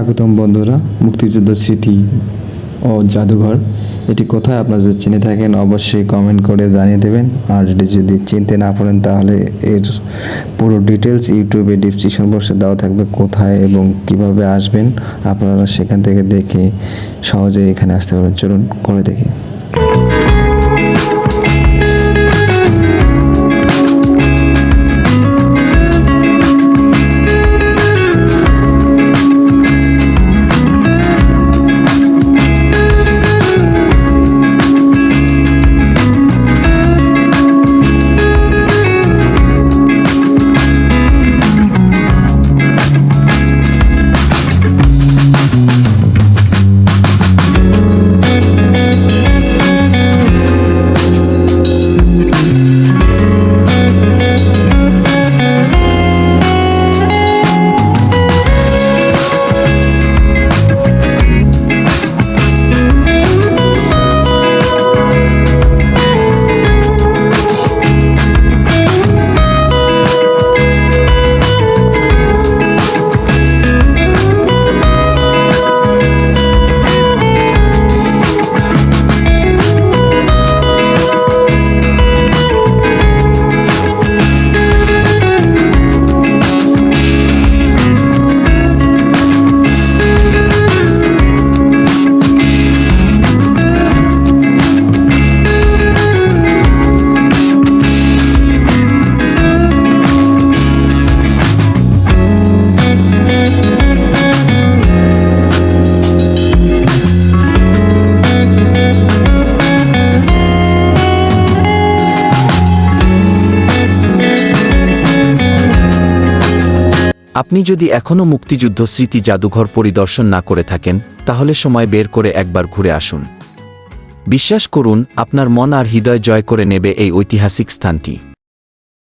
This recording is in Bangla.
স্বাগতম বন্ধুরা, মুক্তিযুদ্ধ স্মৃতি ও জাদুঘর এটি কোথায় আপনারা যদি চিনে থাকেন অবশ্যই কমেন্ট করে জানিয়ে দেবেন। আর এটি যদি চিনতে না পারেন তাহলে এর পুরো ডিটেলস ইউটিউবে ডিসক্রিপশন বক্সে দেওয়া থাকবে কোথায় এবং কিভাবে আসবেন। আপনারা সেখান থেকে দেখে সহজে এখানে আসতে পারবেন। চলুন করে দেখি। আপনি যদি এখনও মুক্তিযুদ্ধ স্মৃতি জাদুঘর পরিদর্শন না করে থাকেন তাহলে সময় বের করে একবার ঘুরে আসুন। বিশ্বাস করুন, আপনার মন আর হৃদয় জয় করে নেবে এই ঐতিহাসিক স্থানটি।